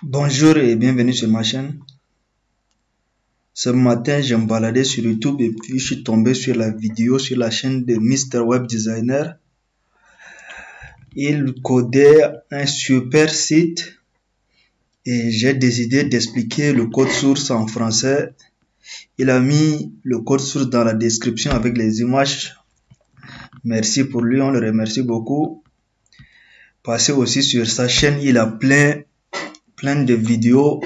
Bonjour et bienvenue sur ma chaîne. Ce matin, je me baladais sur YouTube et puis je suis tombé sur la vidéo sur la chaîne de Mr. Web Designer. Il codait un super site et j'ai décidé d'expliquer le code source en français. Il a mis le code source dans la description avec les images. Merci pour lui, on le remercie beaucoup. Passez aussi sur sa chaîne, il a plein de vidéos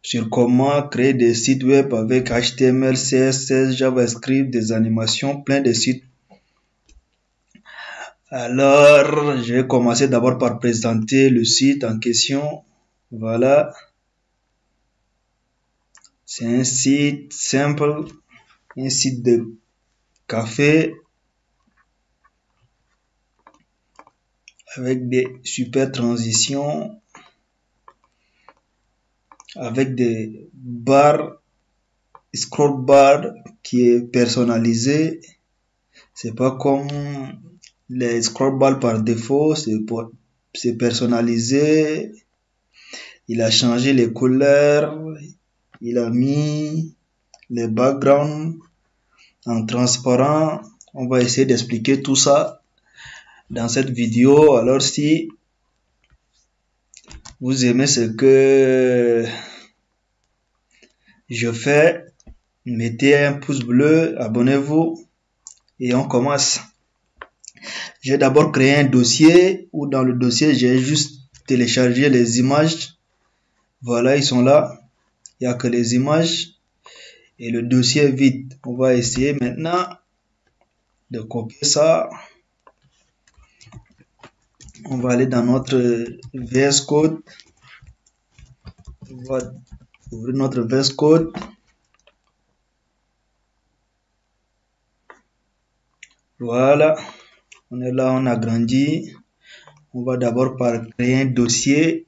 sur comment créer des sites web avec HTML, CSS, JavaScript, des animations, plein de sites. Alors, je vais commencer d'abord par présenter le site en question. Voilà. C'est un site simple, un site de café avec des super transitions, avec des barres, scroll bar qui est personnalisé. C'est pas comme les scroll bars par défaut, c'est personnalisé. Il a changé les couleurs, il a mis les backgrounds en transparent. On va essayer d'expliquer tout ça dans cette vidéo. Alors si vous aimez ce que je fais, mettez un pouce bleu, abonnez-vous et on commence. J'ai d'abord créé un dossier où dans le dossier j'ai juste téléchargé les images. Voilà, ils sont là. Il n'y a que les images et le dossier est vide. On va essayer maintenant de copier ça. On va aller dans notre VS Code. On va ouvrir notre VS Code. Voilà. On est là, on a grandi. On va d'abord par créer un dossier.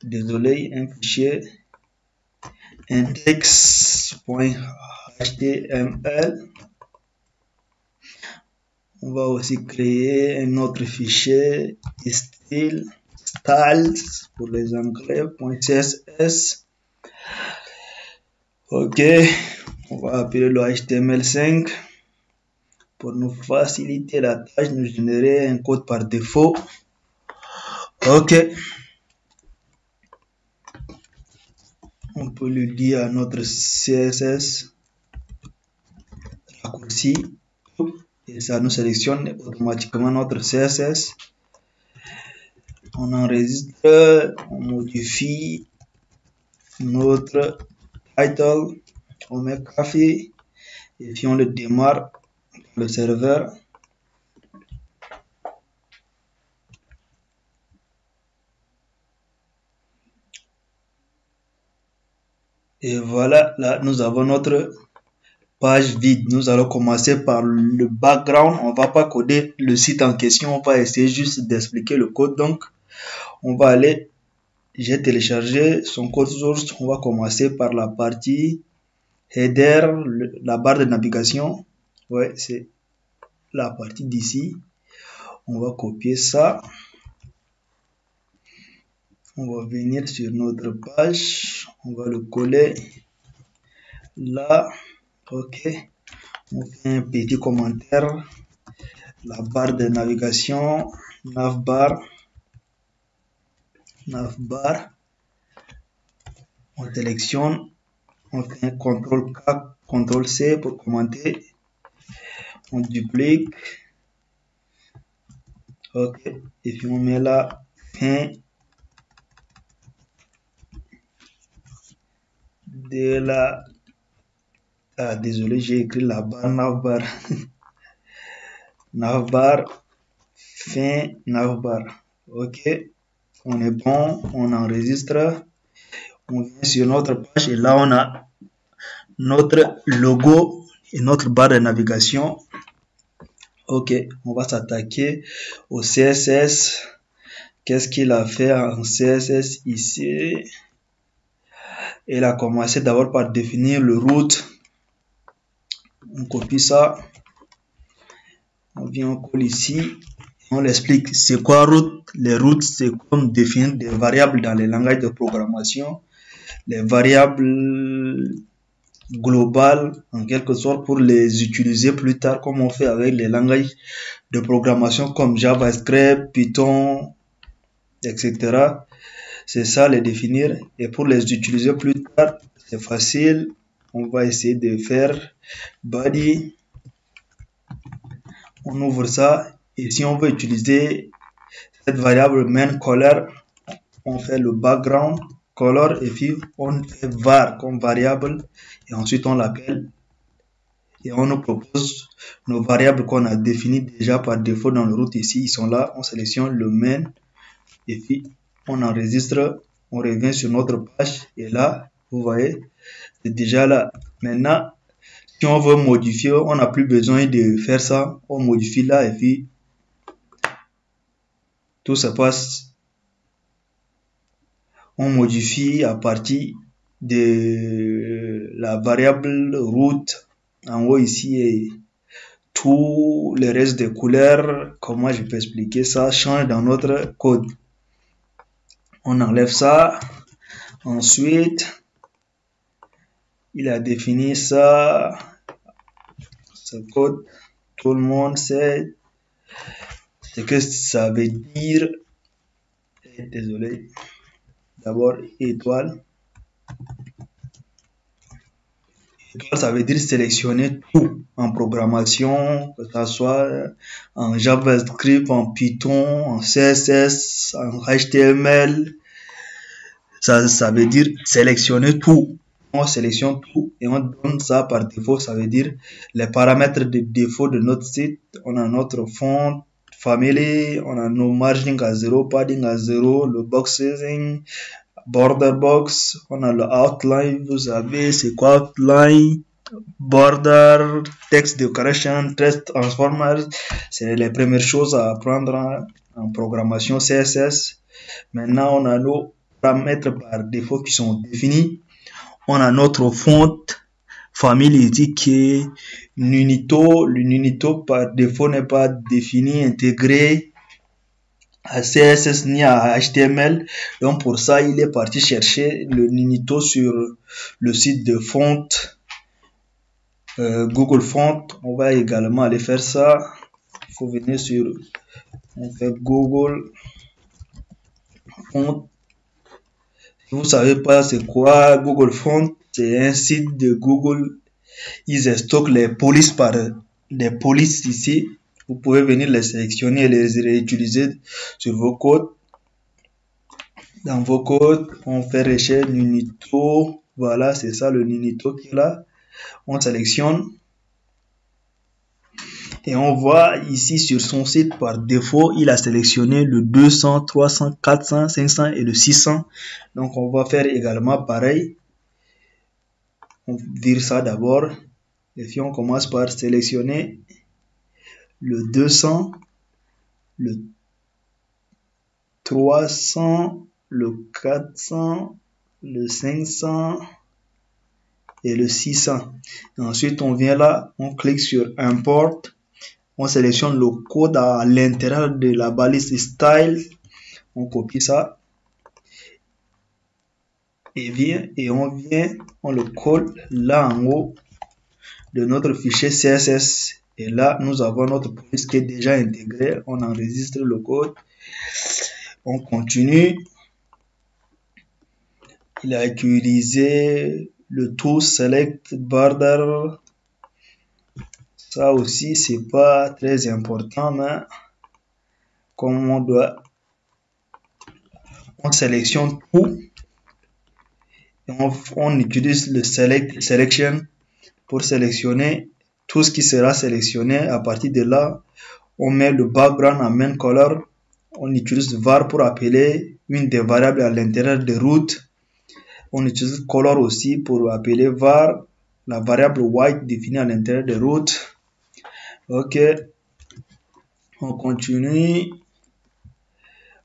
Désolé, un fichier index.html. On va aussi créer un autre fichier styles pour les anglais .css. Ok, on va appeler le HTML5 pour nous faciliter la tâche, nous générer un code par défaut. Ok, on peut le dire à notre CSS raccourci et ça nous sélectionne automatiquement notre CSS. On enregistre, on modifie notre title, on met café et puis on le démarre le serveur. Et voilà, là nous avons notre page vide. Nous allons commencer par le background. On va pas coder le site en question, on va essayer juste d'expliquer le code. Donc on va aller, j'ai téléchargé son code source. On va commencer par la partie header, la barre de navigation. Ouais, c'est la partie d'ici. On va copier ça. On va venir sur notre page. On va le coller là. Ok. On fait un petit commentaire. La barre de navigation. Navbar. On sélectionne. On fait un CTRL-K, CTRL-C pour commenter. On duplique. Ok. Et puis on met la fin de la... Ah, désolé, j'ai écrit la barre navbar. Navbar. Fin navbar. Ok. On est bon. On enregistre. On vient sur notre page et là on a notre logo et notre barre de navigation. Ok, on va s'attaquer au CSS. Qu'est-ce qu'il a fait en CSS ici? Il a commencé d'abord par définir le root. On copie ça. On vient, on colle ici. On l'explique. C'est quoi route? Les routes, c'est comme définir des variables dans les langages de programmation. Les variables globales, en quelque sorte, pour les utiliser plus tard, comme on fait avec les langages de programmation comme JavaScript, Python, etc. C'est ça, les définir. Et pour les utiliser plus tard, c'est facile. On va essayer de faire body. On ouvre ça. Et si on veut utiliser cette variable main color, on fait le background color et puis on fait var comme variable et ensuite on l'appelle et on nous propose nos variables qu'on a définies déjà par défaut dans le route ici. Ils sont là. On sélectionne le main et puis on enregistre. On revient sur notre page et là, vous voyez, c'est déjà là. Maintenant, si on veut modifier, on n'a plus besoin de faire ça. On modifie là et puis tout se passe. On modifie à partir de la variable route en haut ici et tout le reste des couleurs. Comment je peux expliquer ça? Change dans notre code. On enlève ça. Ensuite, il a défini ça. Ce code, tout le monde sait ce que ça veut dire. Désolé. D'abord, étoile. Étoile, ça veut dire sélectionner tout en programmation, que ce soit en JavaScript, en Python, en CSS, en HTML. Ça veut dire sélectionner tout. On sélectionne tout et on donne ça par défaut. Ça veut dire les paramètres de défaut de notre site. On a notre font, family, on a nos margins à 0, padding à 0, le box sizing, border box, on a le outline, vous savez c'est quoi outline, border, text decoration, text transformers, c'est les premières choses à apprendre en programmation CSS. Maintenant on a nos paramètres par défaut qui sont définis. On a notre font famille ici qui est Nunito. Le Nunito par défaut n'est pas défini, intégré à CSS ni à HTML. Donc pour ça, il est parti chercher le Nunito sur le site de font Google Font. On va également aller faire ça. Il faut venir sur, on fait Google Font. Si vous savez pas c'est quoi Google Font, c'est un site de Google. Ils stockent les polices par des polices ici. Vous pouvez venir les sélectionner et les réutiliser sur vos codes. Dans vos codes, on fait recherche Nunito. Voilà, c'est ça le Nunito qui est là. On sélectionne. Et on voit ici sur son site par défaut, il a sélectionné le 200, 300, 400, 500 et le 600. Donc on va faire également pareil. On vire ça d'abord. Et puis on commence par sélectionner le 200, le 300, le 400, le 500 et le 600. Et ensuite on vient là, on clique sur import. On sélectionne le code à l'intérieur de la balise style. On copie ça. Et on vient, on le colle là en haut de notre fichier CSS. Et là, nous avons notre police qui est déjà intégré. On enregistre le code. On continue. Il a utilisé le tool select border. Ça aussi, c'est pas très important, mais comme on sélectionne tout. Et on utilise le select selection pour sélectionner tout ce qui sera sélectionné. À partir de là, on met le background en main color. On utilise var pour appeler une des variables à l'intérieur de route. On utilise color aussi pour appeler var, la variable white définie à l'intérieur de route. Ok, on continue.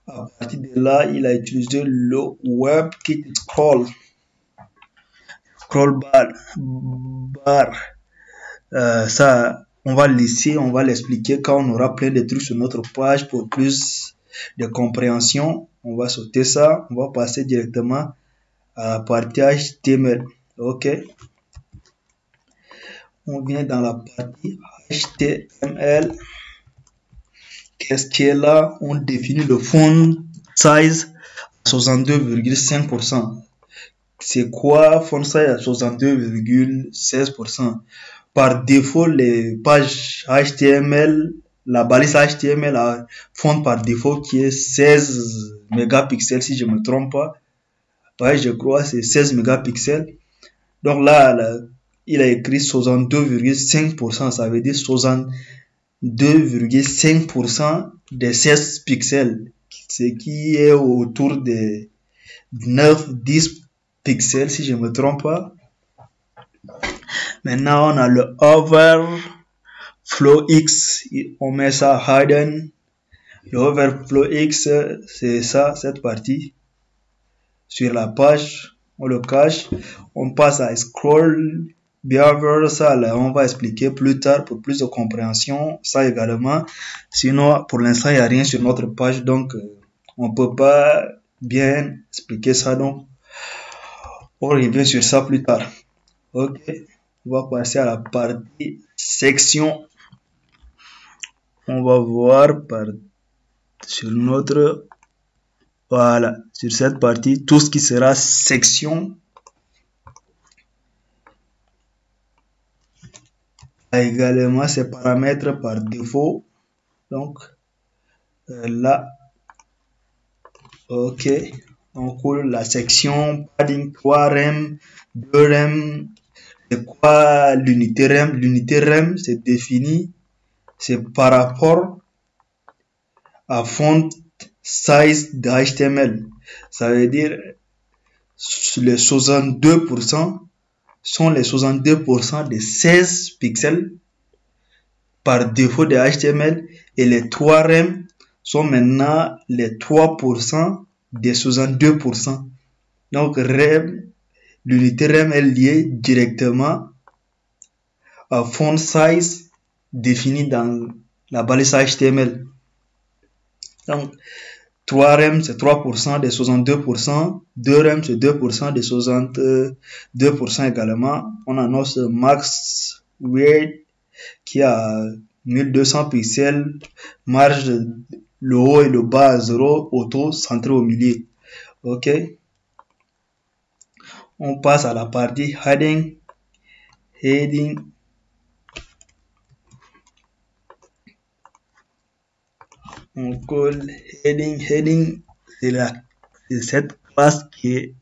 À partir de là, il a utilisé le WebKit scroll bar. Ça, on va laisser, on va l'expliquer quand on aura plein de trucs sur notre page pour plus de compréhension. On va sauter ça, on va passer directement à la partie HTML. Ok. On vient dans la partie HTML. Qu'est-ce qui est là? On définit le font size à 62,5%. C'est quoi font size à 62,16%? Par défaut, les pages HTML, la balise HTML a font par défaut qui est 16 mégapixels si je me trompe pas. Ouais, je crois c'est 16 mégapixels. Donc là, il a écrit 62,5%, ça veut dire 62,5% des 16 pixels, ce qui est autour de 9-10 pixels si je me trompe pas. Maintenant, on a le overflow X, on met ça hidden. Le overflow X, c'est ça, cette partie. Sur la page, on le cache. On passe à scroll behavior, ça là, on va expliquer plus tard pour plus de compréhension, ça également. Sinon, pour l'instant, il n'y a rien sur notre page, donc on ne peut pas bien expliquer ça, donc on revient sur ça plus tard. Ok, on va passer à la partie section. On va voir sur notre, voilà, sur cette partie, tout ce qui sera section a également ses paramètres par défaut. Donc, là, ok, on coule la section padding 3 rem, 2 rem. C'est quoi l'unité rem? L'unité rem, c'est défini, c'est par rapport à font size de HTML. Ça veut dire les 62% sont les 62% des 16 pixels par défaut de HTML et les 3 rem sont maintenant les 3% des 62%. Donc rem, l'unité rem est liée directement à font size défini dans la balise HTML. Donc 3 rem c'est 3% des 62%, 2 rem c'est 2% des 62% également. On annonce max width qui a 1200 pixels, marge le haut et le bas à 0, auto centré au milieu. Ok. On passe à la partie heading. Heading. On colle heading. Heading, c'est cette classe qui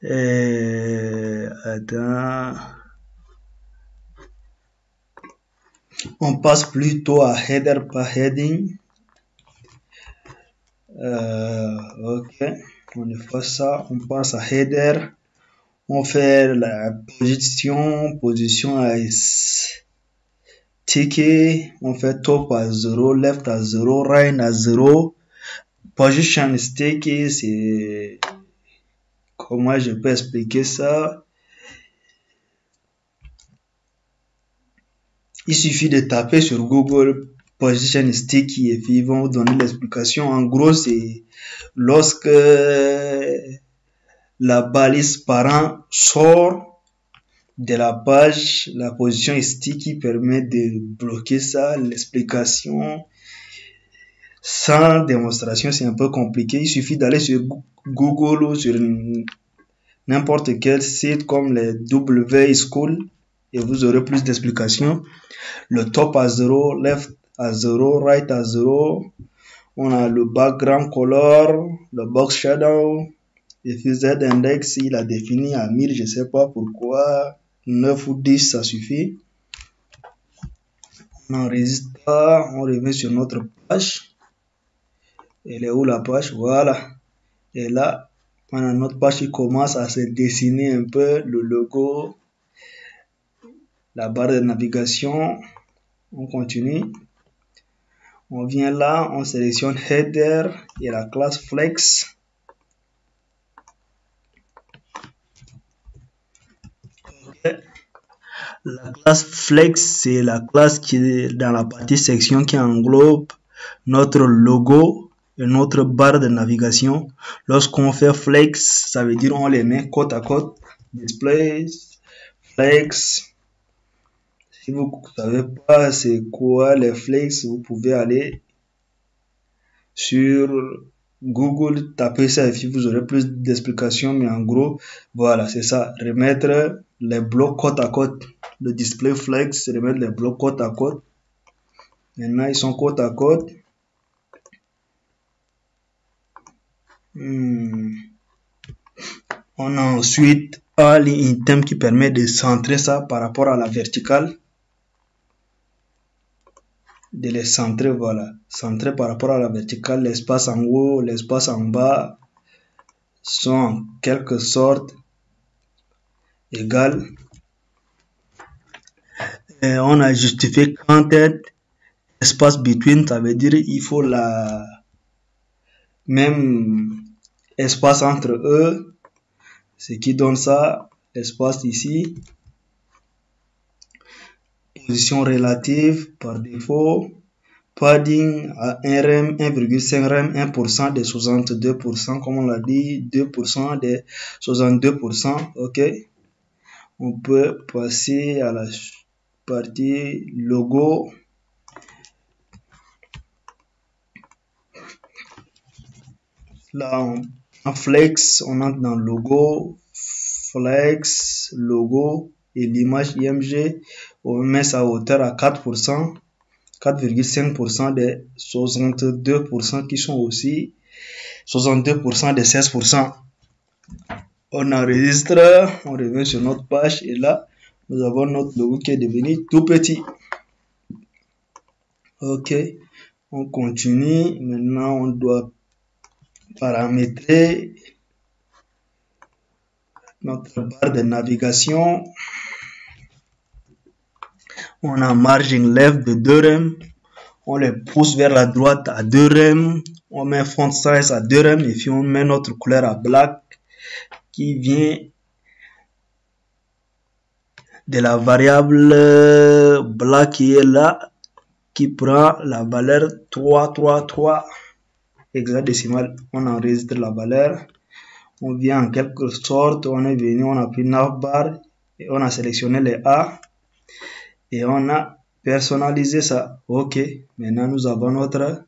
est, attends. On passe plutôt à header par heading. Ok, on fait ça. On passe à header. On fait la position à sticky. On fait top à 0, left à 0, right à 0. Position sticky, c'est... Comment je peux expliquer ça? Il suffit de taper sur Google position sticky et puis ils vont vous donner l'explication. En gros, c'est lorsque la balise parent sort de la page, la position sticky permet de bloquer ça. L'explication sans démonstration, c'est un peu compliqué. Il suffit d'aller sur Google ou sur n'importe quel site comme les W-School et vous aurez plus d'explications. Le top à 0, left à 0, right à 0. On a le background color, le box shadow. Et puis Z-index, il a défini à 1000, je ne sais pas pourquoi. 9 ou 10, ça suffit. On enregistre pas, on revient sur notre page. Elle est où la page? Voilà. Et là, on a notre page qui commence à se dessiner un peu, le logo, la barre de navigation. On continue. On vient là, on sélectionne header et la classe flex. Okay. La classe Flex, c'est la classe qui est dans la partie section qui englobe notre logo et notre barre de navigation. Lorsqu'on fait Flex, ça veut dire on les met côte à côte. Display, Flex. Si vous ne savez pas c'est quoi les Flex, vous pouvez aller sur Google, tapez ça et puis vous aurez plus d'explications, mais en gros, voilà, c'est ça. Remettre les blocs côte à côte. Le display Flex, c'est remettre les blocs côte à côte. Maintenant, ils sont côte à côte. On a ensuite un item qui permet de centrer ça par rapport à la verticale. De les centrer, voilà. Centrer par rapport à la verticale, l'espace en haut, l'espace en bas sont en quelque sorte égales. Et on a justifié content espace between, ça veut dire il faut la même espace entre eux, ce qui donne ça, espace ici. Position relative par défaut, padding à 1 rem, 1,5 rem, 1% des 62%, comme on l'a dit, 2% des 62%, ok. On peut passer à la partie logo. Là, en flex, on entre dans logo, flex, logo et l'image IMG. On met sa hauteur à 4%, 4,5% des 62% qui sont aussi 62% des 16%. On enregistre, on revient sur notre page et là, nous avons notre logo qui est devenu tout petit. Ok, on continue. Maintenant, on doit paramétrer notre barre de navigation. On a margin left de 2 rem. On les pousse vers la droite à 2 rem. On met font size à 2 rem et puis on met notre couleur à black qui vient de la variable black qui est là, qui prend la valeur 333 hexadécimal. On enregistre la valeur. On vient en quelque sorte, on est venu, on a pris navbar et on a sélectionné les A et on a personnalisé ça. Ok, maintenant nous avons notre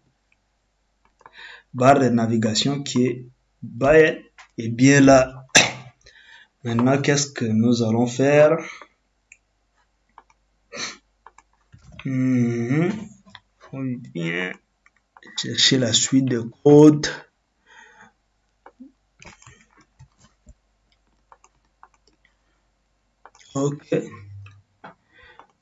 barre de navigation qui est bien là. Maintenant, qu'est-ce que nous allons faire? On vient chercher la suite de code. Ok.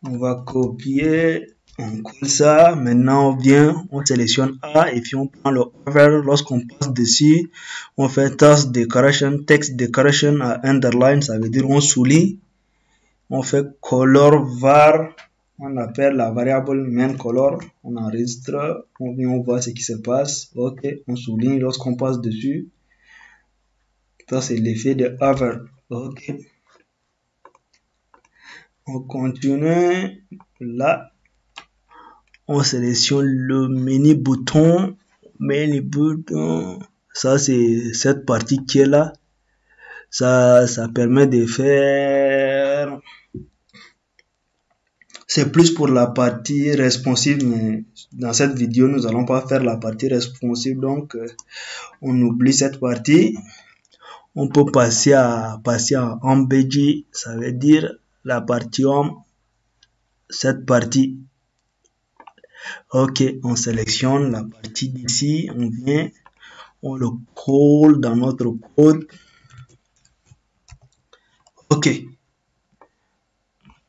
On va copier, on colle ça. Maintenant, on vient, on sélectionne A et puis on prend le over. Lorsqu'on passe dessus, on fait task decoration, text decoration à underline, ça veut dire on souligne. On fait color var, on appelle la variable main color, on enregistre, on vient, on voit ce qui se passe. Ok, on souligne lorsqu'on passe dessus. Ça, c'est l'effet de over. Ok. On continue. Là, on sélectionne le mini bouton. Ça, c'est cette partie qui est là. Ça permet de faire. C'est plus pour la partie responsive, mais dans cette vidéo, nous allons pas faire la partie responsive, donc on oublie cette partie. On peut passer à HomePage, ça veut dire la partie home, cette partie. Ok, on sélectionne la partie d'ici, on vient, on le colle dans notre code. Ok,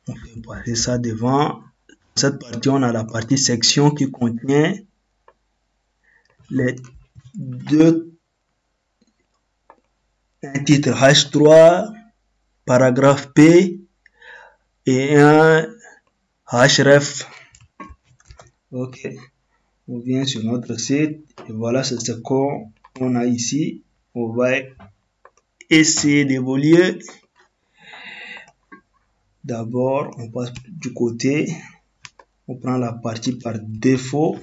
on fait passer ça devant. Cette partie, on a la partie section qui contient les un titre H3, paragraphe P et un href. Ok, on vient sur notre site et voilà c'est ce qu'on a ici. On va essayer d'évoluer. D'abord, on passe du côté, on prend la partie par défaut,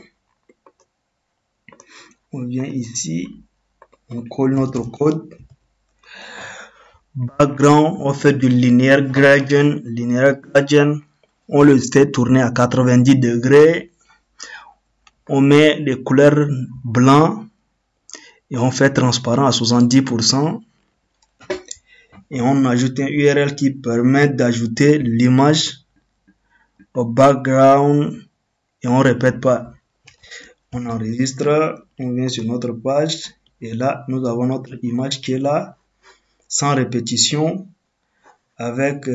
on vient ici, on colle notre code. Background, on fait du linear gradient, on le fait tourner à 90 degrés, on met des couleurs blanc et on fait transparent à 70%. Et on ajoute un URL qui permet d'ajouter l'image au background et on répète pas. On enregistre, on vient sur notre page et là nous avons notre image qui est là sans répétition avec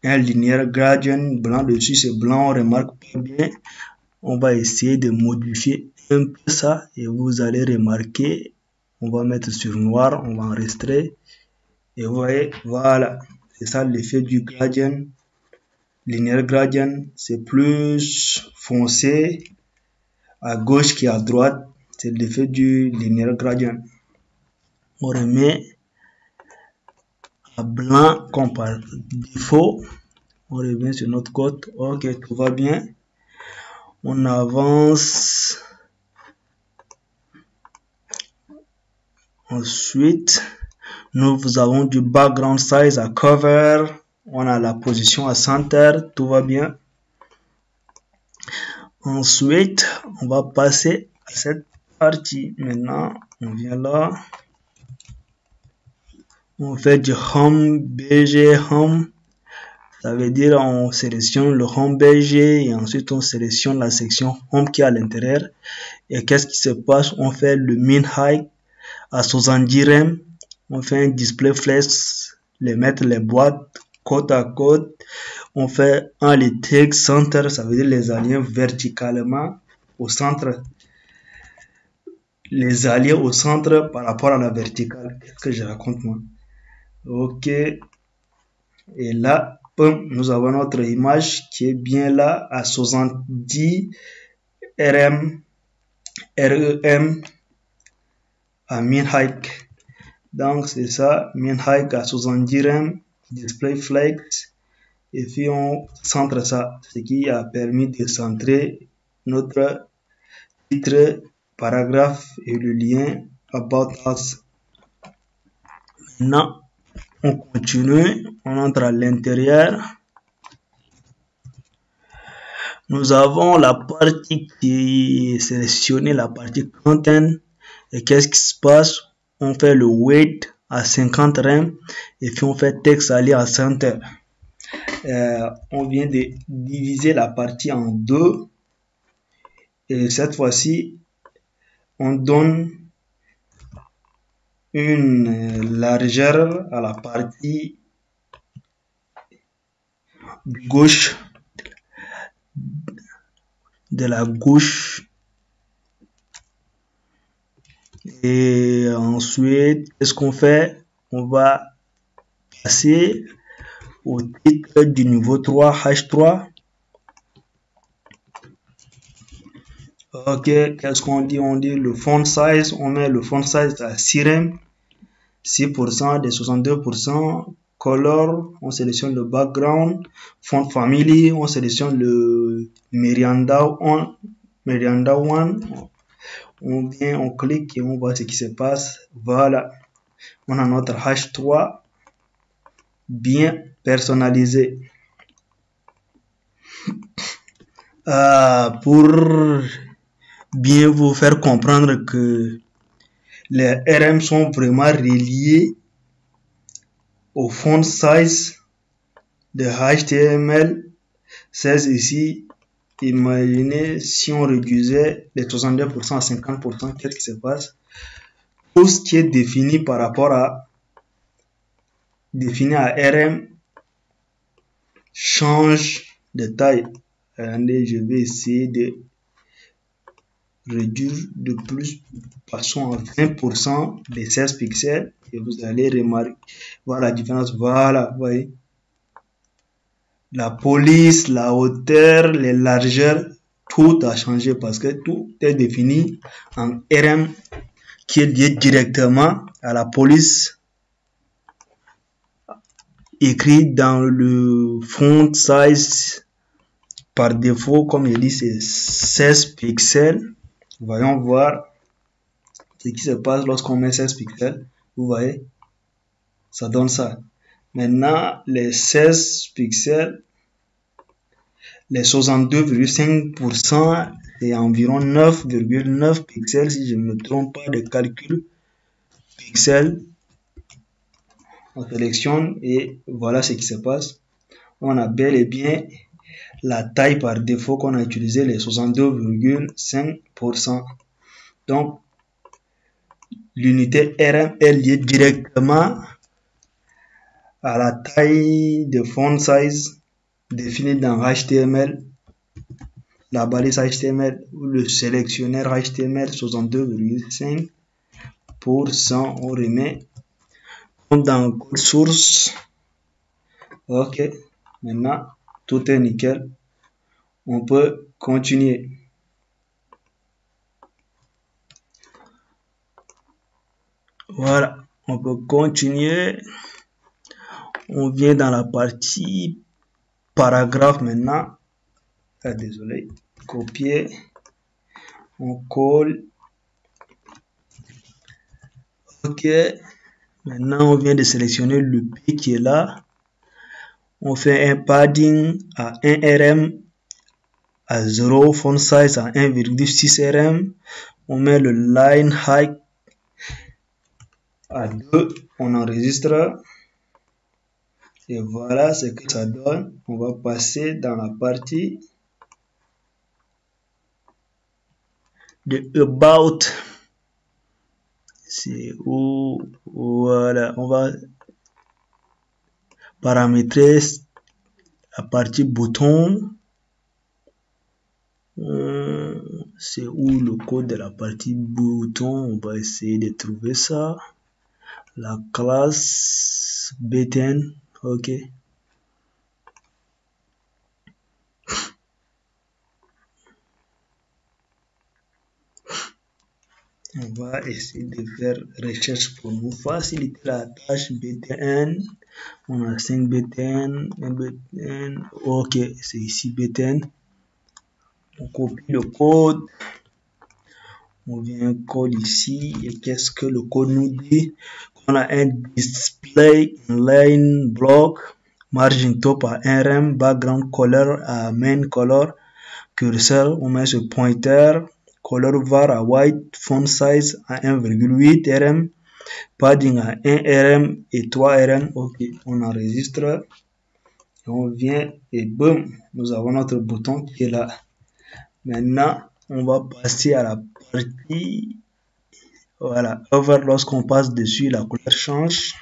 un linear gradient blanc dessus. C'est blanc, on remarque pas bien. On va essayer de modifier un peu ça et vous allez remarquer, on va mettre sur noir, on va enregistrer. Et vous voyez, voilà, c'est ça l'effet du gradient. Linear gradient, c'est plus foncé à gauche qu'à droite. C'est l'effet du linear gradient. On remet à blanc comme par défaut. On revient sur notre code. Ok, tout va bien. On avance. Ensuite, nous avons du background size à cover. On a la position à center. Tout va bien. Ensuite, on va passer à cette partie. Maintenant, on vient là. On fait du home, BG, home. Ça veut dire on sélectionne le home BG et ensuite on sélectionne la section home qui est à l'intérieur. Et qu'est-ce qui se passe? On fait le min height à 70 rem. On fait un display flex, mettre les boîtes côte à côte. On fait un text center, ça veut dire les allier verticalement au centre. Les allier au centre par rapport à la verticale. Qu'est-ce que je raconte moi? Ok. Et là, nous avons notre image qui est bien là à 70 rem à min height. Donc c'est ça, min height à 70 rem, display flex. Et puis on centre ça, ce qui a permis de centrer notre titre, paragraphe et le lien About Us. Maintenant, on continue, on entre à l'intérieur. Nous avons la partie qui est sélectionnée, la partie content. Et qu'est-ce qui se passe? On fait le weight à 50 rem et puis on fait texte allié à center. On vient de diviser la partie en deux. Et cette fois-ci, on donne une largeur à la partie gauche de la gauche. Et ensuite, qu'est-ce qu'on fait? On va passer au titre du niveau 3, H3. Ok, qu'est-ce qu'on dit? On dit le font size, on met le font size à 6 rem, 6% des 62%. Color, on sélectionne le background. Font family, on sélectionne le Miranda One. On vient, on clique et on voit ce qui se passe. Voilà, on a notre H3 bien personnalisé. Pour bien vous faire comprendre que les RM sont vraiment reliés au font size de HTML16 ici. Imaginez si on réduisait les 62% à 50%, qu'est-ce qui se passe? Tout ce qui est défini par rapport à RM change de taille. Regardez, je vais essayer de réduire de plus, passons à 20% des 16 pixels et vous allez remarquer, voir la différence. Voilà, vous voyez. La police, la hauteur, les largeurs, tout a changé parce que tout est défini en RM qui est lié directement à la police écrit dans le font size par défaut, comme je dis, c'est 16 pixels. Voyons voir ce qui se passe lorsqu'on met 16 pixels. Vous voyez, ça donne ça. Maintenant, les 16 pixels, les 62,5%, c'est environ 9,9 pixels, si je ne me trompe pas de calcul. Pixels, on sélectionne et voilà ce qui se passe. On a bel et bien la taille par défaut qu'on a utilisé, les 62,5%. Donc, l'unité RM est liée directement à la taille de font size définie dans HTML, la balise HTML ou le sélectionneur HTML 62,5%. On remet dans le code source. Ok, maintenant tout est nickel. On peut continuer. Voilà, on peut continuer. On vient dans la partie paragraphe maintenant. Ah, désolé, copier. On colle. Ok, maintenant on vient de sélectionner le P qui est là. On fait un padding à 1 RM, à 0, font size à 1,6 RM. On met le line height à 2, on enregistre. Et voilà ce que ça donne. On va passer dans la partie de About. C'est où, voilà, on va paramétrer la partie bouton. C'est où le code de la partie bouton? On va essayer de trouver ça. La classe button, ok. On va essayer de faire recherche pour nous faciliter la tâche. btn. On a 5 btn, 1 btn, ok, c'est ici btn. On copie le code. On vient code ici. Et qu'est-ce que le code nous dit? On a un display inline block, margin top à 1 rem, background color à main color, cursor, on met ce pointer, color var à white, font size à 1,8 rm, padding à 1 rm et 3 rm. Ok, on enregistre. On vient et boum, nous avons notre bouton qui est là. Maintenant, on va passer à la partie, voilà, over. Lorsqu'on passe dessus, la couleur change.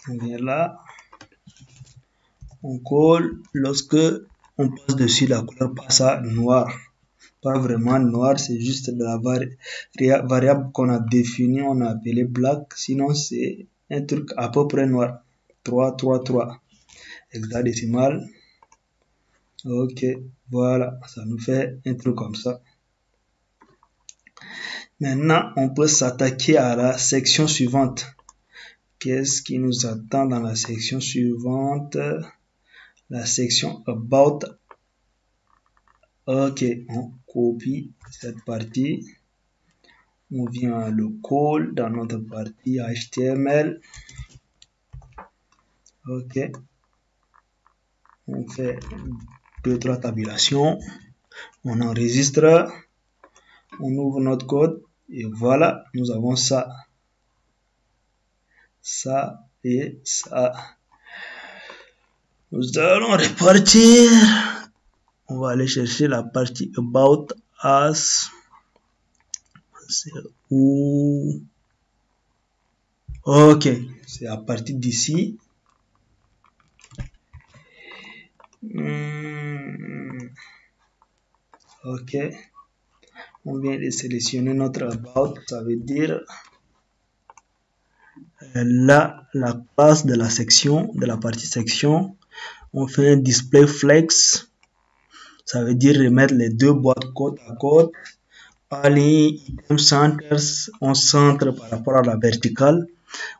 On vient là, on colle. Lorsque on passe dessus, la couleur passe à noir. Pas vraiment noir, c'est juste de la variable qu'on a définie, on a appelé black. Sinon, c'est un truc à peu près noir. 3, 3, 3. Hexadécimal. Ok, voilà, ça nous fait un truc comme ça. Maintenant, on peut s'attaquer à la section suivante. Qu'est-ce qui nous attend dans la section suivante? La section About. Ok, on copie cette partie. On vient le call dans notre partie HTML. Ok. On fait 2-3 tabulations. On enregistre. On ouvre notre code. Et voilà, nous avons ça. Ça et ça. Nous allons repartir. On va aller chercher la partie About Us. C'est où? Ok, c'est à partir d'ici. Ok. On vient de sélectionner notre About. Ça veut dire là, la classe de la section, de la partie section. On fait un display flex. Ça veut dire remettre les deux boîtes côte à côte. Align item centers, on centre par rapport à la verticale.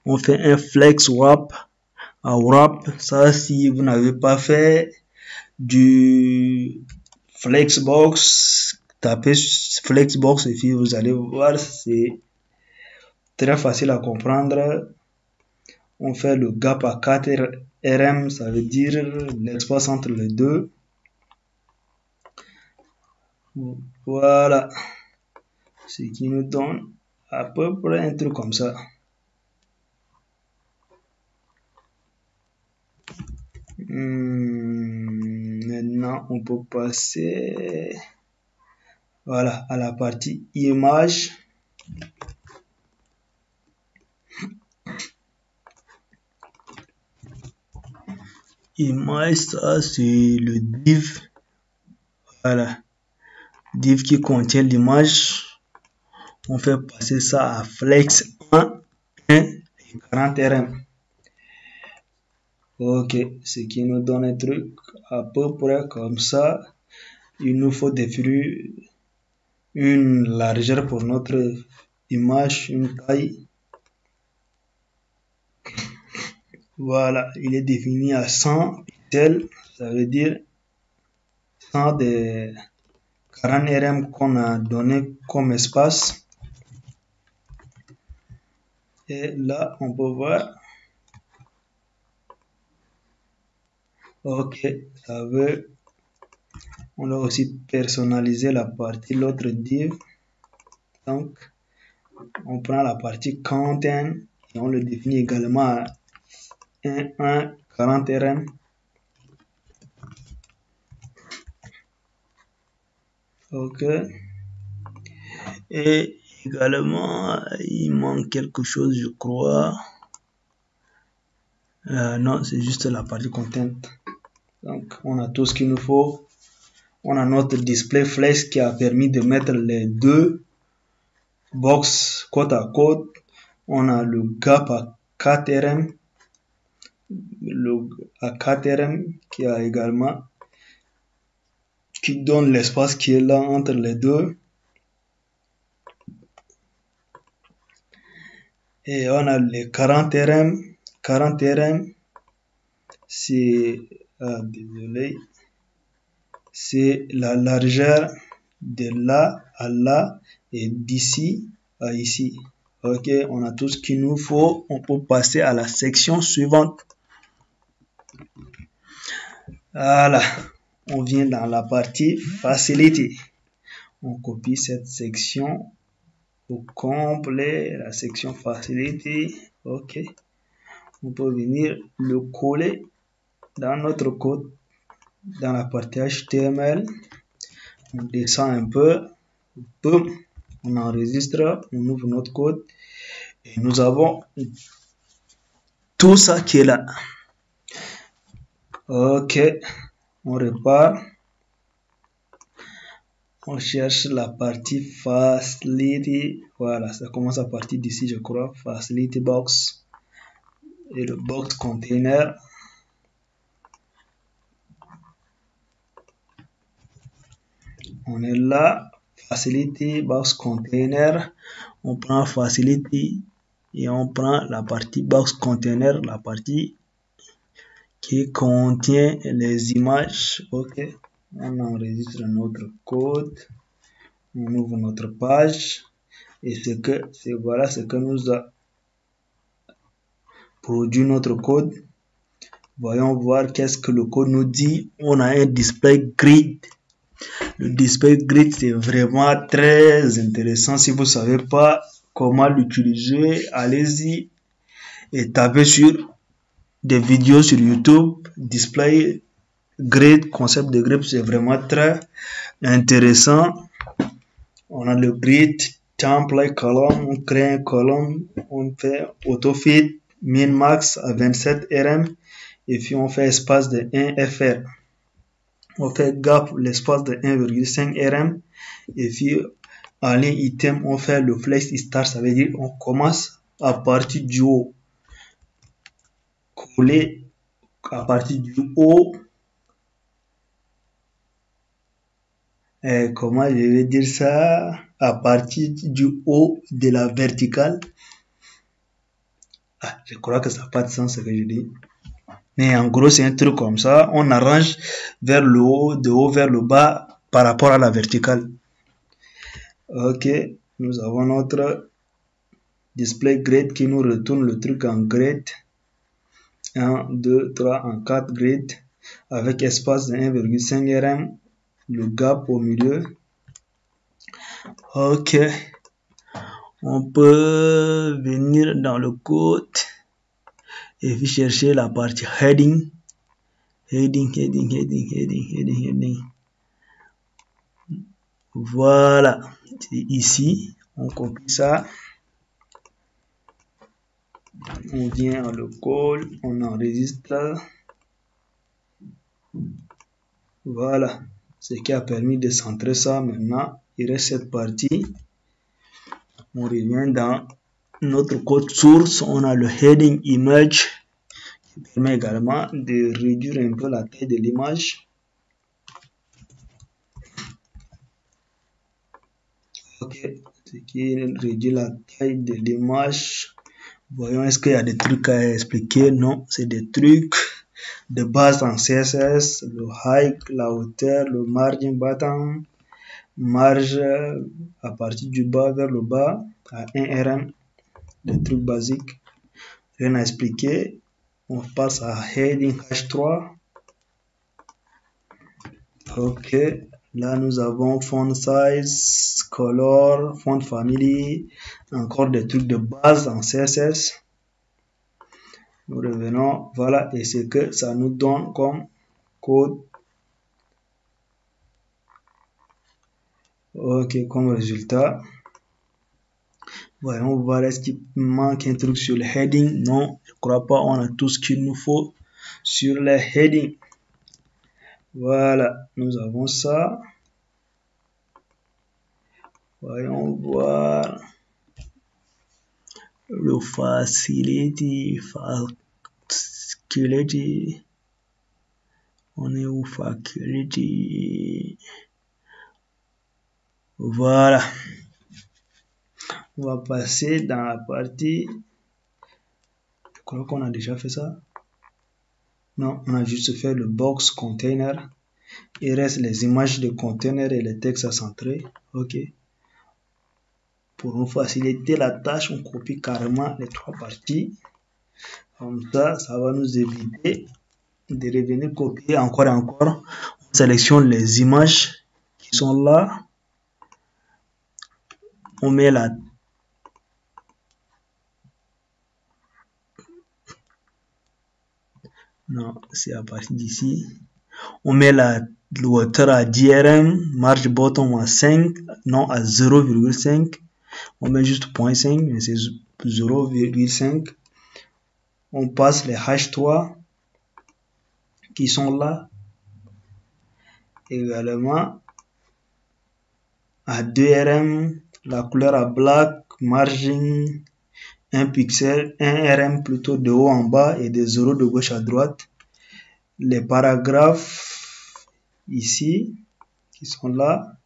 On fait un flex wrap. À wrap, ça si vous n'avez pas fait du flexbox, tapez flexbox et puis vous allez voir, c'est très facile à comprendre. On fait le gap à 4 RM, ça veut dire l'espace entre les deux. Voilà, ce qui nous donne à peu près un truc comme ça. Maintenant, on peut passer voilà, à la partie image. Image, ça c'est le div. Voilà, div qui contient l'image. On fait passer ça à flex 1 et 40 rm. Ok, ce qui nous donne un truc à peu près comme ça. Il nous faut définir une largeur pour notre image, une taille. Voilà, il est défini à 100 pixels, ça veut dire 100 des 40 rm qu'on a donné comme espace. Et là, on peut voir. Ok, ça veut. On a aussi personnalisé la partie, l'autre div. Donc, on prend la partie content et on le définit également à 1, 40 rm. Ok. Et également, il manque quelque chose, je crois. Non, c'est juste la partie content. Donc, on a tout ce qu'il nous faut. On a notre display flex qui a permis de mettre les deux box côte à côte. On a le gap à 4 rm. Le à 4 rm qui a également qui donne l'espace qui est là entre les deux. Et on a les 40 rm. 40 rm, c'est désolé, c'est la largeur de là à là et d'ici à ici. Ok, on a tout ce qu'il nous faut. On peut passer à la section suivante. Voilà, on vient dans la partie facilité. On copie cette section au complet, la section facilité. Ok, on peut venir le coller dans notre code, dans la partie HTML. On descend un peu, boum, on enregistre, on ouvre notre code et nous avons tout ça qui est là. Ok, on repart. On cherche la partie facility. Voilà, ça commence à partir d'ici, je crois. Facility box et le box container. On est là. Facility box container. On prend facility et on prend la partie box container, la partie qui contient les images. Ok, on enregistre notre code. On ouvre notre page et voilà ce que nous a produit notre code. Voyons voir qu'est-ce que le code nous dit. On a un display grid. Le display grid, c'est vraiment très intéressant. Si vous ne savez pas comment l'utiliser, allez-y et tapez sur des vidéos sur YouTube. Display grid, concept de grid, c'est vraiment très intéressant. On a le grid, template column, on crée un column, on fait autofit, min max à 27 rm. Et puis on fait espace de 1 fr. On fait gap l'espace de 1,5 rm. Et puis en ligne item, on fait le flex start. Ça veut dire on commence à partir du haut. Coller à partir du haut. Comment je vais dire ça? À partir du haut de la verticale. Ah, je crois que ça n'a pas de sens ce que je dis. Mais en gros, c'est un truc comme ça. On arrange vers le haut, de haut vers le bas par rapport à la verticale. Ok, nous avons notre display grid qui nous retourne le truc en grid. 1, 2, 3, en 4 grid avec espace de 1,5 rm, le gap au milieu. Ok, on peut venir dans le code et puis chercher la partie heading. Heading. Voilà, ici, on copie ça. On vient, on le colle, on enregistre. Voilà, ce qui a permis de centrer ça. Maintenant, il reste cette partie. On revient dans notre code source. On a le heading image qui permet également de réduire un peu la taille de l'image. Ok, ce qui réduit la taille de l'image. Voyons, est-ce qu'il y a des trucs à expliquer? Non, c'est des trucs de base en CSS, le height, la hauteur, le margin bottom, marge à partir du bas vers le bas à 1 rm, des trucs basiques. Rien à expliquer. On passe à heading h3. Ok, là nous avons font size, color, font family, encore des trucs de base en CSS. Nous revenons, voilà, et c'est que ça nous donne comme code. Ok, comme résultat. Voyons voir est-ce qu'il manque un truc sur le heading. Non, je crois pas, on a tout ce qu'il nous faut sur le heading. Voilà, nous avons ça. Voyons voir le facility. On est où facility? Voilà. On va passer dans la partie. Je crois qu'on a déjà fait ça. Non, on a juste fait le box container. Il reste les images de container et les textes à centrer. Ok. Pour nous faciliter la tâche, on copie carrément les trois parties. Comme ça, ça va nous éviter de revenir copier encore et encore. On sélectionne les images qui sont là. On met la non, c'est à partir d'ici. On met la hauteur à 10 rm, marge bottom à 5, non à 0,5. On met juste 0.5, mais c'est 0,5. On passe les H3 qui sont là. Également à 2 rm, la couleur à black, margin 1 pixel, 1 rm plutôt de haut en bas et des 0 de gauche à droite. Les paragraphes ici qui sont là.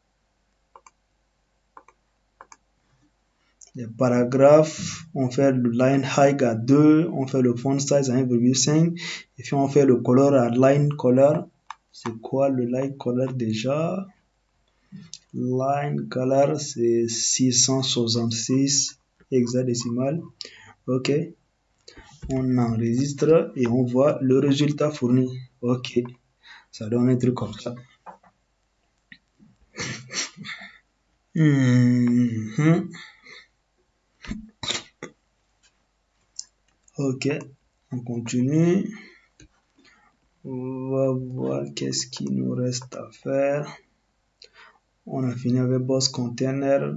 Les paragraphes, on fait le line height à 2, on fait le font size à 1,5 et puis on fait le color à line color. C'est quoi le line color déjà? Line color c'est 666 hexadécimal. Ok, on enregistre et on voit le résultat fourni. Ok, ça donne un truc comme ça. Ok, on continue. On va voir qu'est-ce qu'il nous reste à faire. On a fini avec box container.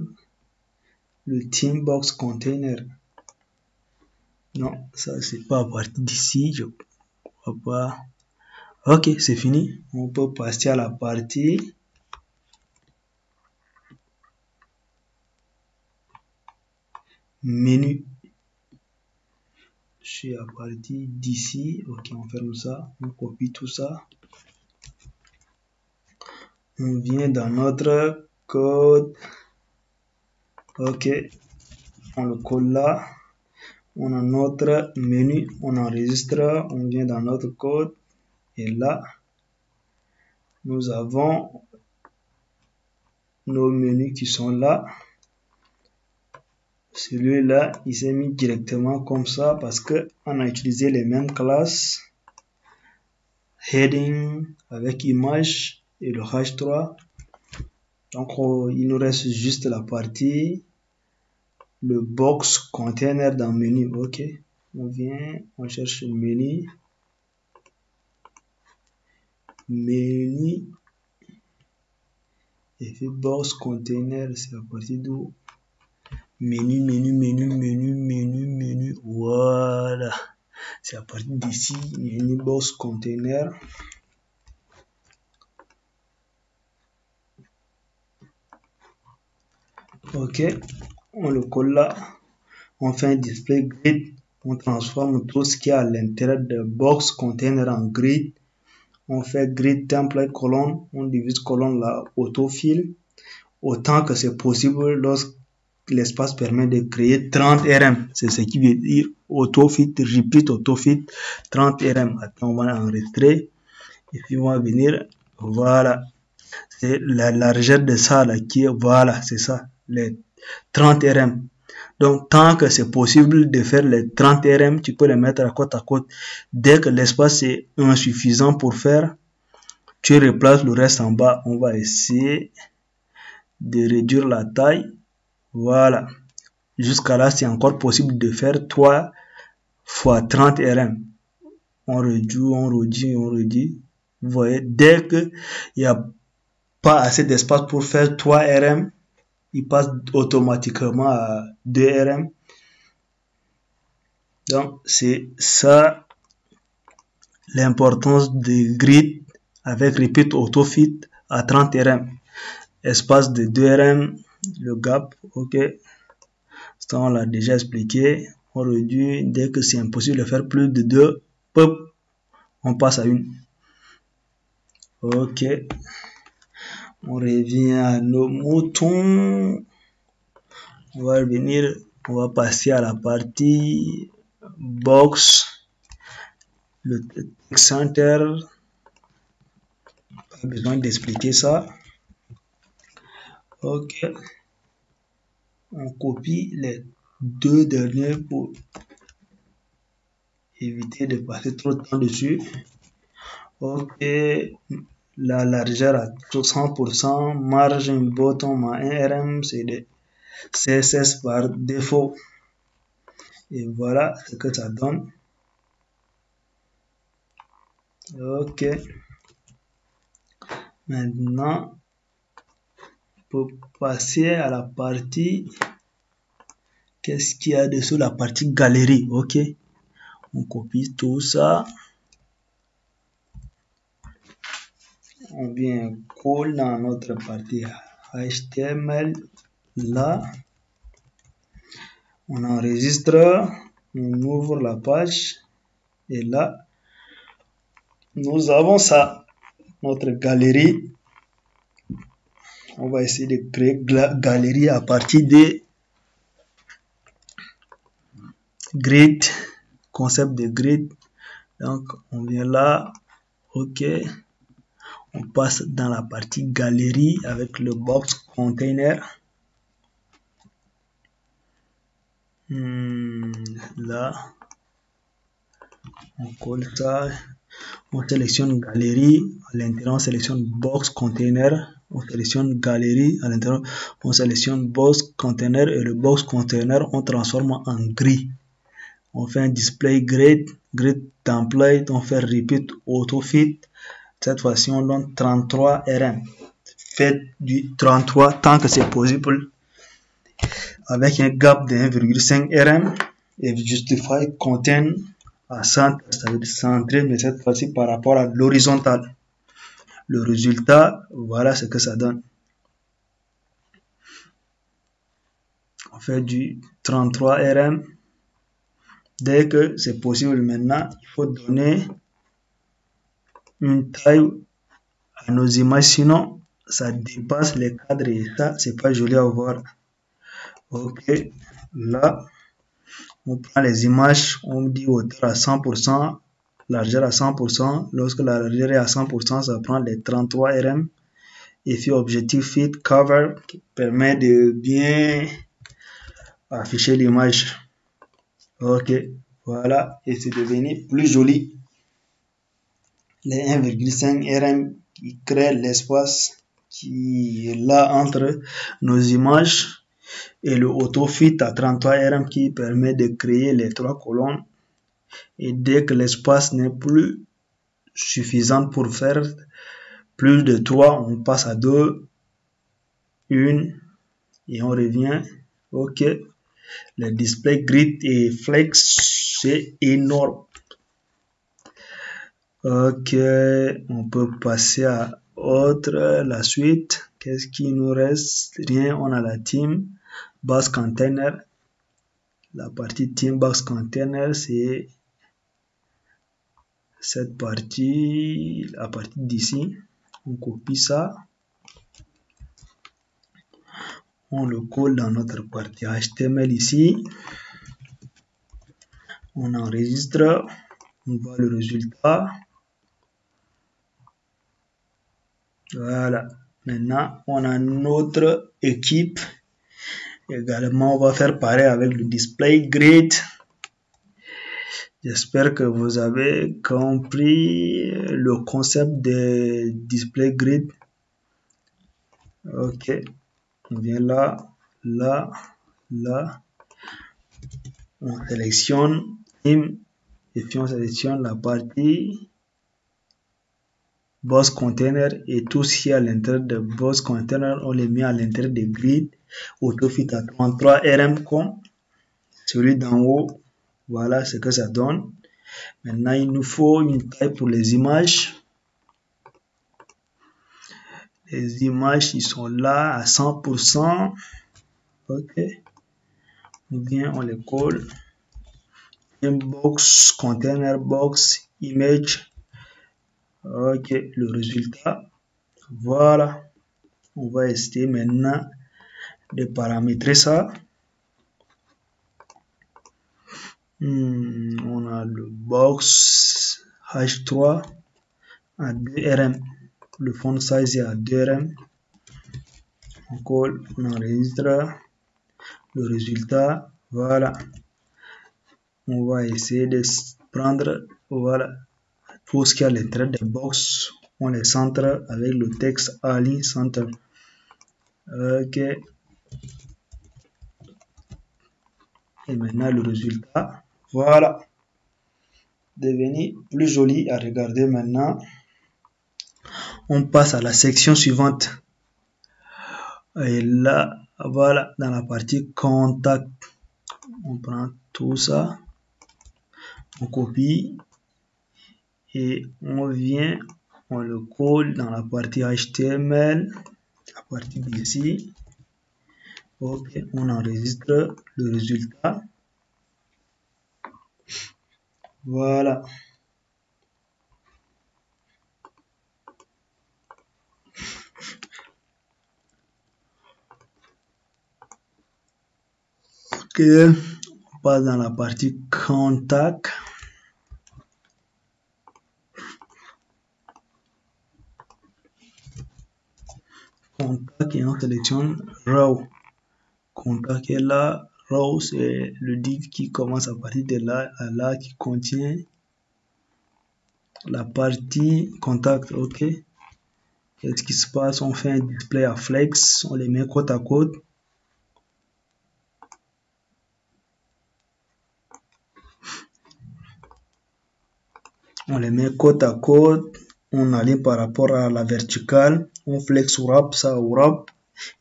Le team box container. Non, ça c'est pas à partir d'ici, je crois pas. Ok, c'est fini. On peut passer à la partie menu. Je suis à partir d'ici. Ok, on ferme ça. On copie tout ça. On vient dans notre code. Ok, on le colle là. On a notre menu, on enregistre, on vient dans notre code et là, nous avons nos menus qui sont là. Celui-là, il s'est mis directement comme ça parce que on a utilisé les mêmes classes. Heading avec image et le h3. Donc, il nous reste juste la partie, le box container dans menu. Ok, on vient, on cherche menu. Menu. Et puis box container, c'est la partie d'où menu. Voilà. C'est à partir d'ici, menu box container. Ok, on le colle là. On fait un display grid. On transforme tout ce qui est à l'intérieur de box container en grid. On fait grid template colonne. On divise colonne là autofill. Autant que c'est possible lorsque l'espace permet de créer 30 RM. C'est ce qui veut dire autofit, repeat autofit, 30 RM. Attends, on va enregistrer. Et puis on va venir, voilà. C'est la largeur de ça là qui est, voilà, c'est ça, les 30 RM. Donc, tant que c'est possible de faire les 30 RM, tu peux les mettre à côte. Dès que l'espace est insuffisant pour faire, tu replaces le reste en bas. On va essayer de réduire la taille. Voilà. Jusqu'à là, c'est encore possible de faire 3 fois 30 RM. On réduit. Vous voyez, dès qu'il n'y a pas assez d'espace pour faire 3 RM, il passe automatiquement à 2 RM. Donc, c'est ça l'importance de grid avec repeat autofit à 30 RM. Espace de 2 RM, le gap, ok. Ça, on l'a déjà expliqué. On réduit dès que c'est impossible de faire plus de 2, pop, on passe à 1. Ok. On revient à nos moutons. On va revenir, on va passer à la partie box, le text center. Pas besoin d'expliquer ça. Ok. On copie les 2 derniers pour éviter de passer trop de temps dessus. Ok. La largeur à 100%, margin bottom à 1 RM, c'est de CSS par défaut. Et voilà ce que ça donne. Ok. Maintenant, pour passer à la partie, qu'est-ce qu'il y a dessous la partie galerie? Ok. On copie tout ça. On vient coller dans notre partie HTML. Là, on enregistre, on ouvre la page et là, nous avons ça, notre galerie. On va essayer de créer galerie à partir de grid, concept de grid. Donc, on vient là, ok. On passe dans la partie galerie avec le box container. Là, on colle ça. On sélectionne galerie. À l'intérieur, on sélectionne box container. On sélectionne galerie. À l'intérieur, on sélectionne box container. Et le box container, on transforme en gris. On fait un display grid template. On fait repeat autofit. Cette fois-ci, on donne 33 RM. Faites du 33 tant que c'est possible avec un gap de 1,5 RM et justify contain à centre, c'est-à-dire centré, mais cette fois-ci par rapport à l'horizontale. Le résultat, voilà ce que ça donne. On fait du 33 RM. Dès que c'est possible maintenant, il faut donner une taille à nos images, sinon ça dépasse les cadres et ça, c'est pas joli à voir. Ok, là, On prend les images, on dit hauteur à 100%, largeur à 100%. Lorsque la largeur est à 100%, ça prend les 33 rm. Et puis objectif fit cover qui permet de bien afficher l'image. Ok, voilà, et c'est devenu plus joli. Les 1,5 rm qui créent l'espace qui est là entre nos images et le AutoFit à 33 rm qui permet de créer les 3 colonnes. Et dès que l'espace n'est plus suffisant pour faire plus de 3, on passe à 2, 1 et on revient. Ok, le display grid et flex, c'est énorme. Ok, on peut passer à autre, la suite. Qu'est-ce qui nous reste? Rien, on a la team, base container. La partie team base container, c'est cette partie, la partie d'ici. On copie ça. On le colle dans notre partie HTML ici. On enregistre. On voit le résultat. Voilà. Maintenant, on a notre équipe. Également, on va faire pareil avec le display grid. J'espère que vous avez compris le concept de display grid. Ok. On vient là, là, là. On sélectionne team et puis on sélectionne la partie boss container et tout ce qui est à l'intérieur de boss container, on les met à l'intérieur des grid. AutoFit à 33 rm comme celui d'en haut. Voilà ce que ça donne. Maintenant, il nous faut une taille pour les images. Les images, ils sont là à 100%. Ok. On vient, on les colle. Inbox, container box, image. Ok, le résultat. Voilà. On va essayer maintenant de paramétrer ça. On a le box H3 à 2 rm. Le font size est à 2 rm. On colle, on enregistre le résultat. Voilà. On va essayer de prendre, voilà, tout ce qui est à l'intérieur des box. On les centre avec le texte Ali Center. Ok. Et maintenant le résultat. Voilà. Devenu plus joli à regarder maintenant. On passe à la section suivante. Et là, voilà, dans la partie contact, on prend tout ça, on copie et on vient, on le colle dans la partie HTML, la partie d'ici. Ok, on enregistre le résultat. Voilà. Ok, on passe dans la partie contact. Contact et on sélectionne Raw. Contact est là. Raw, c'est le div qui commence à partir de là à là, qui contient la partie contact. Ok. Qu'est-ce qui se passe? On fait un display à flex, on les met côte à côte. On les met côte à côte, on aligne par rapport à la verticale, on flex wrap ça au wrap,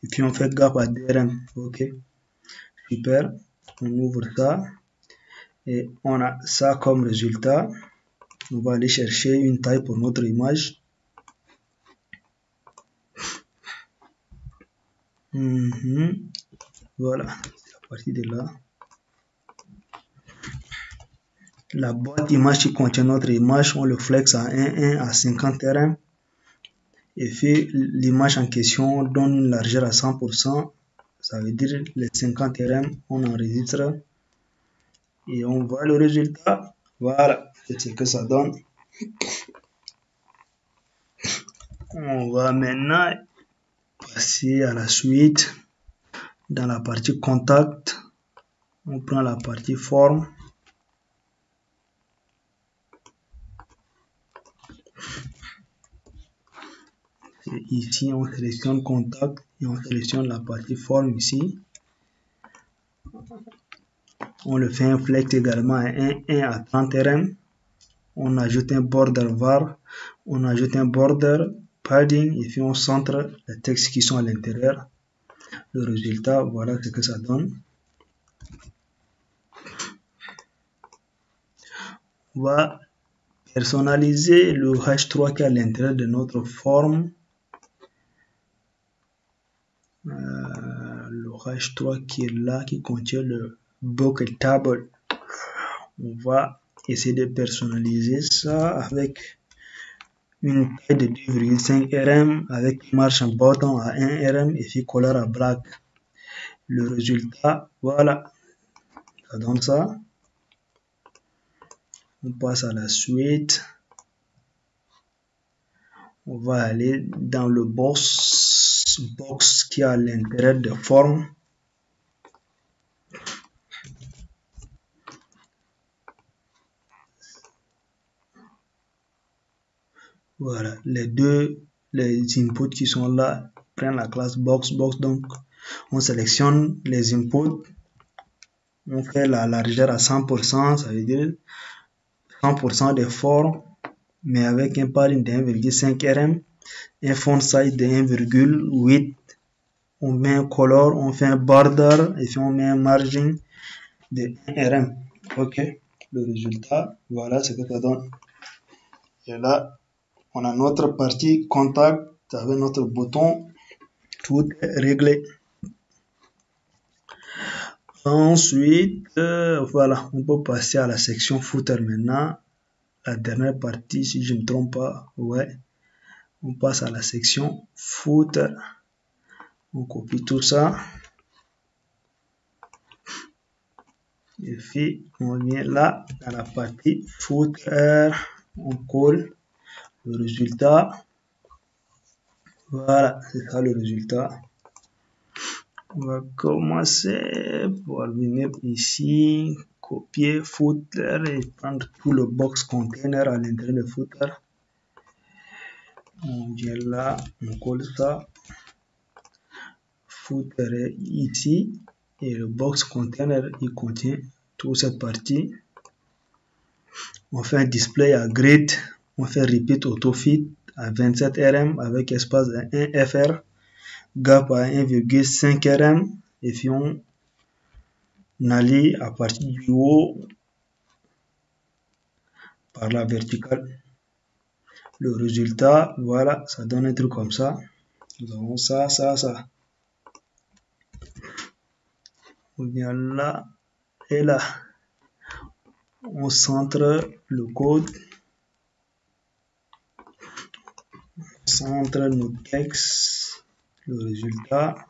et puis on fait gap à DRM. Ok, super. On ouvre ça et on a ça comme résultat. On va aller chercher une taille pour notre image. Voilà, c'est à partir de là. La boîte image qui contient notre image, on le flex à 1,1 à 50 rm. Et puis l'image en question donne une largeur à 100%. Ça veut dire les 50 rm, on enregistre. et on voit le résultat. Voilà, c'est ce que ça donne. On va maintenant passer à la suite. Dans la partie contact, on prend la partie forme. Et ici, on sélectionne contact et on sélectionne la partie forme ici. On le fait un flex également à 1 à 30 rm. On ajoute un border var, on ajoute un border padding et puis on centre les textes qui sont à l'intérieur. Le résultat, voilà ce que ça donne. On va personnaliser le H3 qui est à l'intérieur de notre forme. Le H3 qui est là, qui contient le bucket table. On va essayer de personnaliser ça avec une taille de 2,5 rm avec marche en bottom à 1 rm et puis color à black. Le résultat, voilà, ça donne ça. On passe à la suite. On va aller dans le box qui est à l'intérieur de forme. Voilà, les inputs qui sont là prennent la classe box. Donc, on sélectionne les inputs. On fait la largeur à 100%, ça veut dire 100% des formes, mais avec un padding de 1,5 rm, un font size de 1,8. On met un color, on fait un border et puis on met un margin de 1 rm. Ok, le résultat, voilà ce que ça donne. Et là, on a notre partie contact avec notre bouton, tout est réglé. Ensuite, voilà, on peut passer à la section footer maintenant. La dernière partie, si je ne me trompe pas, ouais. On passe à la section footer. On copie tout ça. Et puis, on vient là, dans la partie footer. On colle le résultat. Voilà, c'est ça le résultat. On va commencer pour venir ici, copier footer et prendre tout le box container à l'intérieur de footer. On vient là, on colle ça. Footer est ici et le box container il contient toute cette partie. On fait un display à grid, on fait repeat autofit à 27 rm avec espace de 1 fr, gap à 1,5 rm et puis on allie à partir du haut par la verticale. Le résultat, voilà, ça donne un truc comme ça. Nous avons ça. On vient là et là. On centre le code. Centre nos textes. Le résultat,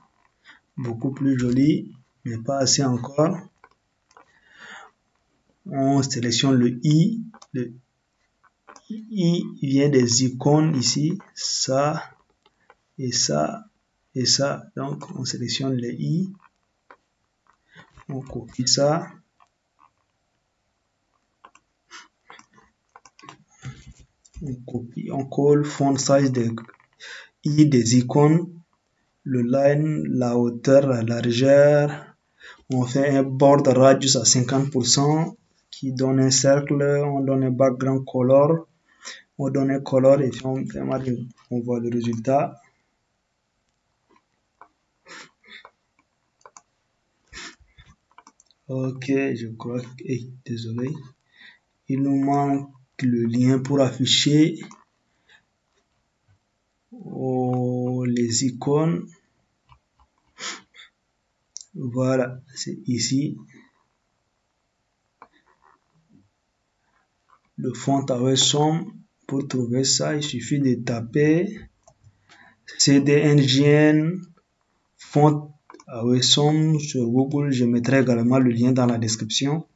beaucoup plus joli, mais pas assez encore. On sélectionne le I. Le I vient des icônes ici, ça et ça et ça. Donc on sélectionne le I. On copie ça. On copie, on colle font size de I des icônes, le line, la hauteur, la largeur. On fait un border radius à 50% qui donne un cercle. On donne un background color. On donne un color et puis on fait marquer. On voit le résultat. Ok, je crois que, désolé, il nous manque le lien pour afficher les icônes. Voilà, c'est ici. Le font awesome. Pour trouver ça, il suffit de taper cdngn font awesome sur Google. Je mettrai également le lien dans la description.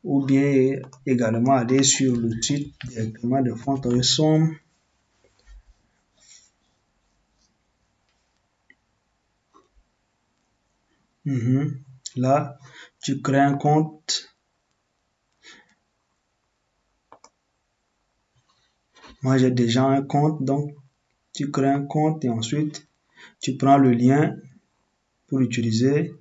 ou bien également aller sur le site directement de Fonds-Awesome. Là, tu crées un compte. Moi, j'ai déjà un compte, donc tu crées un compte et ensuite tu prends le lien pour utiliser,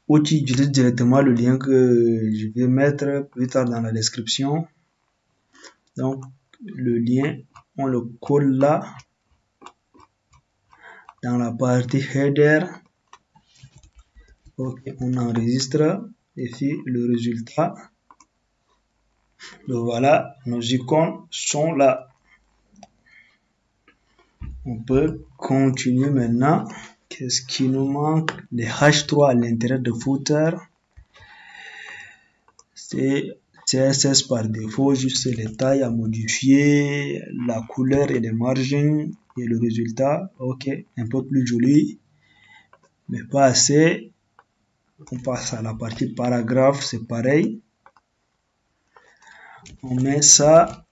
ou tu utilises directement le lien que je vais mettre plus tard dans la description. Donc, le lien, on le colle là, dans la partie header. Ok, on enregistre et puis le résultat. Donc voilà, nos icônes sont là. On peut continuer maintenant. Qu'est-ce qui nous manque? Les H3 à l'intérieur de footer. C'est CSS par défaut, juste les tailles à modifier, la couleur et les margins et le résultat. Ok, un peu plus joli, mais pas assez. On passe à la partie paragraphe, c'est pareil. On met ça,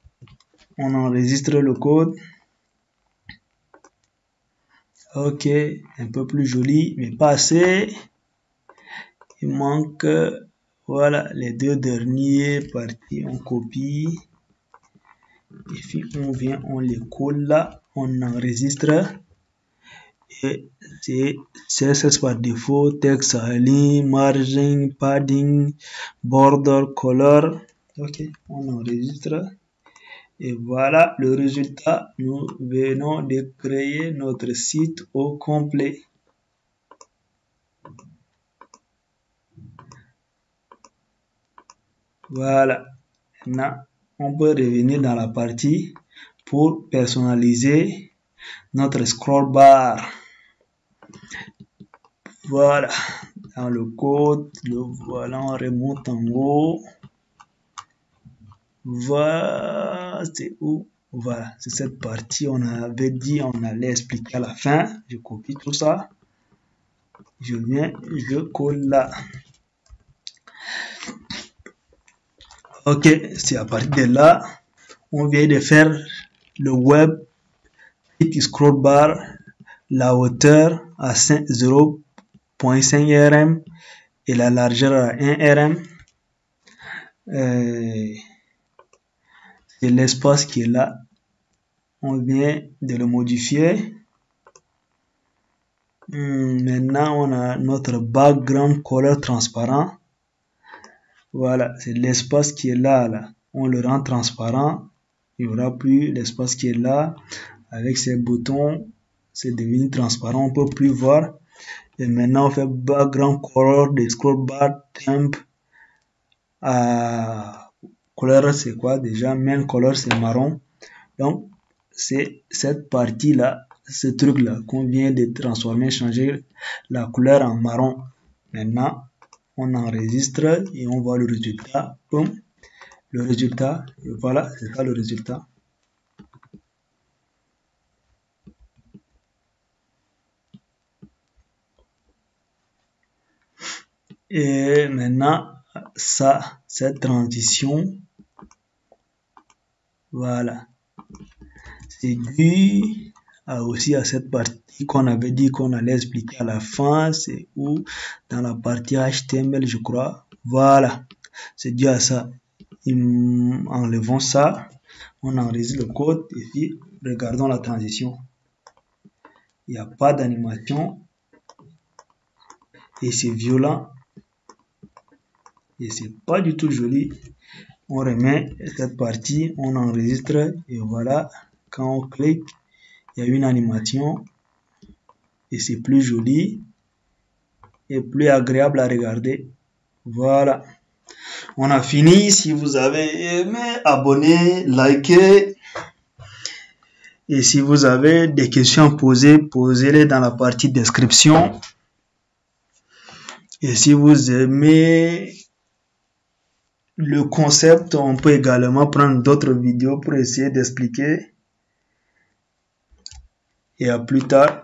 on enregistre le code. Ok, un peu plus joli, mais pas assez. Il manque, voilà, les deux derniers parties, on copie. Et puis on vient, on les colle là, on enregistre. Et c'est CSS par défaut, texte à ligne, margin, padding, border, color. Ok, on enregistre. Et voilà le résultat. Nous venons de créer notre site au complet. Voilà. Maintenant, on peut revenir dans la partie pour personnaliser notre scroll bar. Voilà. Dans le code, le voilà, on remonte en haut. Voilà, c'est où? Voilà, c'est cette partie, on avait dit, on allait expliquer à la fin. Je copie tout ça. Je viens, je colle là. Ok, c'est à partir de là, on vient de faire le web, petit scroll bar, la hauteur à 0.5 rm et la largeur à 1 rm. C'est l'espace qui est là. On vient de le modifier. Maintenant, on a notre background color transparent. Voilà, c'est l'espace qui est là, là. On le rend transparent. Il n'y aura plus l'espace qui est là. Avec ces boutons, c'est devenu transparent. On ne peut plus voir. Et maintenant, on fait background color de scroll bar temp. Couleur, c'est quoi déjà? Main color, c'est marron. Donc, c'est cette partie-là, ce truc-là qu'on vient de transformer, changer la couleur en marron. Maintenant, on enregistre et on voit le résultat. Boum, le résultat, et voilà, c'est ça le résultat. Et maintenant, ça, cette transition, voilà, c'est dû aussi à cette partie qu'on avait dit qu'on allait expliquer à la fin, c'est où dans la partie HTML, je crois. Voilà, c'est dû à ça. Enlevons ça, on enregistre le code et puis regardons la transition. Il n'y a pas d'animation et c'est violent et c'est pas du tout joli. On remet cette partie, on enregistre et voilà, quand on clique, il y a une animation et c'est plus joli et plus agréable à regarder. Voilà, on a fini. Si vous avez aimé, abonnez, likez. Et si vous avez des questions à poser, posez-les dans la partie description. Et si vous aimez le concept, on peut également prendre d'autres vidéos pour essayer d'expliquer. Et à plus tard.